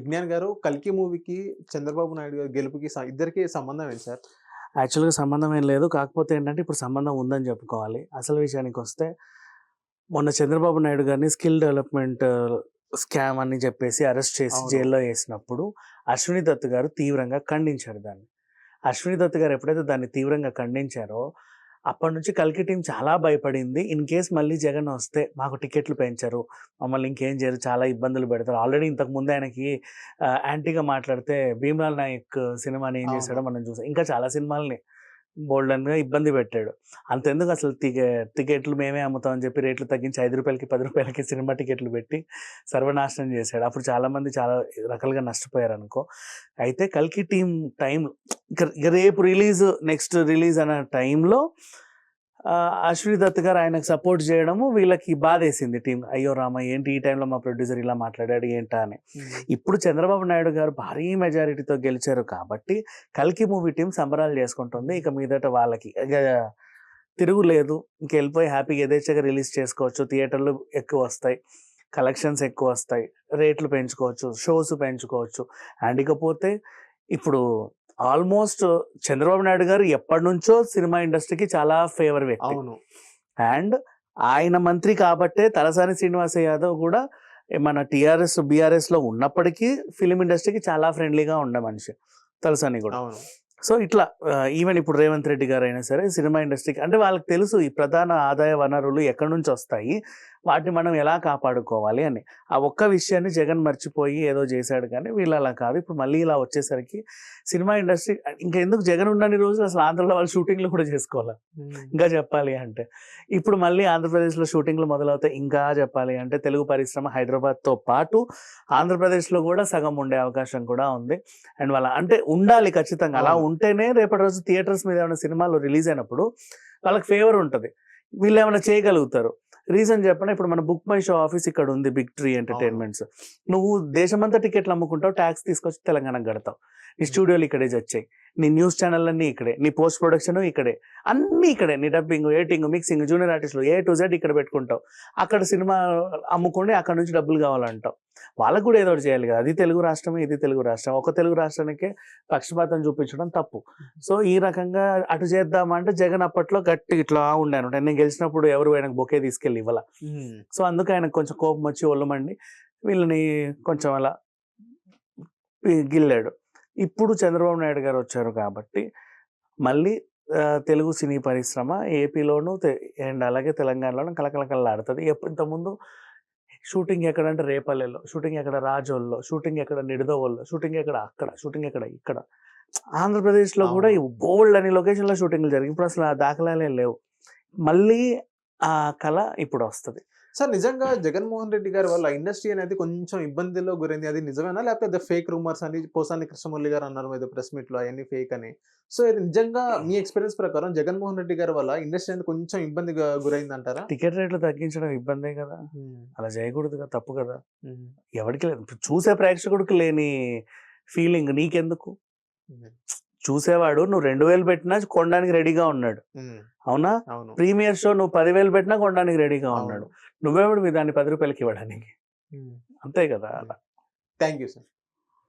విజ్ఞాన్ గారు 'కల్కి' మూవీకి, చంద్రబాబు నాయుడు గారి గెలుపుకి ఇద్దరికీ సంబంధం ఏంటి సార్? యాక్చువల్‌గా సంబంధం ఏం లేదు. కాకపోతే ఏంటంటే ఇప్పుడు సంబంధం ఉందని చెప్పుకోవాలి. అసలు విషయానికొస్తే మొన్న చంద్రబాబు నాయుడు గారిని స్కిల్ డెవలప్‌మెంట్ స్కామ్ అని చెప్పేసి అరెస్ట్ చేసి అవును. జైల్‌లో ఏసినప్పుడు అశ్విని దత్ గారు తీవ్రంగా ఖండించారు దాన్ని. అశ్విని దత్ గారు ఎప్పుడైతే దాన్ని తీవ్రంగా ఖండించారో అప్పటినుంచి కల్కి టీమ్ చాలా భయపడింది. ఇన్ కేస్ మళ్ళీ జగన్ వస్తే మాకు టికెట్లు పెంచరు, మమ్మల్ని ఇంకేం చేయరు, చాలా ఇబ్బందులు పెడతారు. ఆల్రెడీ ఇంతకుముందే ఆయనకి యాంటీగా మాట్లాడితే 'భీమ్లాల్ నాయక్' సినిమాని ఏం అవును. చేశాడో మనం చూసాం. ఇంకా చాలా సినిమాల్ని బోలెడన్నిగా ఇబ్బంది పెట్టాడు. అంతెందుకు అసలు టికెట్లు మేమే అమ్ముతామని చెప్పి రేట్లు తగ్గించి రూ. 5కి, రూ. 10కి సినిమా టికెట్లు పెట్టి సర్వనాశనం చేశాడు. అప్పుడు చాలామంది చాలా రకాలుగా నష్టపోయారనుకో. అయితే 'కల్కి' టీమ్ టైంలో ఇక రేపు నెక్స్ట్ రిలీజ్ అనే టైంలో అశ్విని దత్ గారు ఆయనకు సపోర్ట్ చేయడము వీళ్ళకి బాధేసింది టీమ్. అయ్యో రామ! ఏంటి ఈ టైంలో మా ప్రొడ్యూసర్ ఇలా మాట్లాడాడు ఏంటా అని. ఇప్పుడు చంద్రబాబు నాయుడు గారు భారీ మెజారిటీతో గెలిచారు కాబట్టి 'కల్కి' మూవీ టీమ్ సంబరాలు చేసుకుంటుంది. ఇక మీదట వాళ్ళకి తిరుగులేదు. ఇంకెళ్ళిపోయి హ్యాపీగా యథేచ్ఛగా రిలీజ్ చేసుకోవచ్చు. థియేటర్లు ఎక్కువొస్తాయి, కలెక్షన్స్ ఎక్కువొస్తాయి, రేట్లు పెంచుకోవచ్చు, షోస్ పెంచుకోవచ్చు. అండ్ ఇకపోతే ఇప్పుడు ఆల్మోస్ట్ చంద్రబాబు నాయుడు గారు ఎప్పటినుంచో సినిమా ఇండస్ట్రీకి చాలా ఫేవర్ వ్యక్తి. అవును. అండ్ ఆయన మంత్రి కాబట్టే తలసాని శ్రీనివాస యాదవ్ కూడా మన టీఆర్ఎస్, బీఆర్ఎస్‌లో ఉన్నప్పటికీ ఫిల్మ్ ఇండస్ట్రీకి చాలా ఫ్రెండ్లీగా ఉండే మనిషి తలసాని కూడా. అవును. సో ఇట్లా ఈవెన్ ఇప్పుడు రేవంత్ రెడ్డి గారైనా సరే సినిమా ఇండస్ట్రీకి అంటే వాళ్ళకి తెలుసు ఈ ప్రధాన ఆదాయ వనరులు ఎక్కడి నుంచి వస్తాయి, వాటిని మనం ఎలా కాపాడుకోవాలి అని. ఆ ఒక్క విషయాన్ని జగన్ మర్చిపోయి ఏదో చేశాడు కానీ వీళ్ళు అలా కాదు. ఇప్పుడు మళ్ళీ ఇలా వచ్చేసరికి సినిమా ఇండస్ట్రీ ఇంకా ఎందుకు జగన్ ఉన్నన్ని రోజులు అసలు ఆంధ్రలో వాళ్ళు షూటింగ్లు కూడా చేసుకోవాలి. ఇంకా చెప్పాలి అంటే ఇప్పుడు మళ్ళీ ఆంధ్రప్రదేశ్లో షూటింగ్లు మొదలవుతాయి. ఇంకా చెప్పాలి అంటే తెలుగు పరిశ్రమ హైదరాబాద్తో పాటు ఆంధ్రప్రదేశ్లో కూడా సగం ఉండే అవకాశం కూడా ఉంది. అండ్ వాళ్ళ అంటే ఉండాలి ఖచ్చితంగా. అలా ఉంటేనే రేపటి రోజు థియేటర్స్ మీద ఏమైనా సినిమాలు రిలీజ్ అయినప్పుడు వాళ్ళకి ఫేవర్ ఉంటుంది, వీళ్ళు ఏమైనా చేయగలుగుతారు. రీజన్ చెప్పండి, ఇప్పుడు మన బుక్ మై షో ఆఫీస్ ఇక్కడ ఉంది, బిగ్ ట్రీ ఎంటర్టైన్మెంట్స్. నువ్వు దేశమంతా టికెట్లు అమ్ముకుంటావు, ట్యాక్స్ తీసుకొచ్చి తెలంగాణకు కడతావు, నీ స్టూడియోలు ఇక్కడే వచ్చాయి, నీ న్యూస్ ఛానల్ అన్నీ ఇక్కడే, నీ పోస్ట్ ప్రొడక్షన్ ఇక్కడే, అన్నీ ఇక్కడే, నీ డబ్బింగ్, ఎడిటింగ్, మిక్సింగ్, జూనియర్ ఆర్టిస్టులు A to Z ఇక్కడ పెట్టుకుంటావు. అక్కడ సినిమా అమ్ముకోండి, అక్కడ నుంచి డబ్బులు కావాలంటావు. వాళ్ళకు కూడా ఏదో చేయాలి కదా. అది తెలుగు రాష్ట్రమే, ఇది తెలుగు రాష్ట్రం. ఒక తెలుగు రాష్ట్రానికే పక్షపాతం చూపించడం తప్పు. సో ఈ రకంగా అటు చేద్దామంటే జగన్ అప్పట్లో గట్టి ఇట్లా ఉండాను. నేను గెలిచినప్పుడు ఎవరు ఆయనకు బొకే తీసుకెళ్ళి ఇవ్వాల. సో అందుకే ఆయనకు కొంచెం కోపం వచ్చి ఒళ్ళమండి వీళ్ళని కొంచెం అలా గిల్లాడు. ఇప్పుడు చంద్రబాబు నాయుడు గారు వచ్చారు కాబట్టి మళ్ళీ తెలుగు సినీ పరిశ్రమ ఏపీలోను అండ్ అలాగే తెలంగాణలోను కలకలకల్లాడుతుంది. ఇంతకుముందు షూటింగ్ ఎక్కడంటే రేపల్లెలో, షూటింగ్ ఎక్కడ రాజోల్లో, షూటింగ్ ఎక్కడ నిడదవోల్లో, షూటింగ్ ఎక్కడ అక్కడ, షూటింగ్ ఎక్కడ ఇక్కడ. ఆంధ్రప్రదేశ్లో కూడా బోల్డ్ అనే లొకేషన్లో షూటింగ్లు జరిగి ఇప్పుడు అసలు ఆ దాఖలాలే లేవు. మళ్ళీ ఆ కళ ఇప్పుడు వస్తుంది. సార్ నిజంగా జగన్మోహన్ రెడ్డి గారి వల్ల ఇండస్ట్రీ అనేది కొంచెం ఇబ్బందిలో గురైంది. అది నిజమేనా? లేకపోతే ఫేక్ రూమర్స్ అని పోసాని కృష్ణమురళి గారు అన్నారు ఏదో ప్రెస్ మీట్‌లో అవన్నీ ఫేక్ అని. సో ఇది నిజంగా మీ ఎక్స్‌పీరియన్స్ ప్రకారం జగన్మోహన్ రెడ్డి గారి వల్ల ఇండస్ట్రీ అనేది కొంచెం ఇబ్బందిగా గురైందంటారా? టికెట్ రేట్లు తగ్గించడం ఇబ్బందే కదా. అలా చేయకూడదుగా, తప్పు కదా. ఎవరికి లేదు, చూసే ప్రేక్షకుడికి లేని ఫీలింగ్ నీకెందుకు? చూసేవాడు నువ్వు 2000 పెట్టినా కొనడానికి రెడీగా ఉన్నాడు, అవునా? ప్రీమియర్ షో నువ్వు 10,000 పెట్టినా కొనడానికి రెడీగా ఉన్నాడు. నువ్వెవడివి దాన్ని 10 రూపాయలకి ఇవ్వడానికి? అంతే కదా. Thank you sir.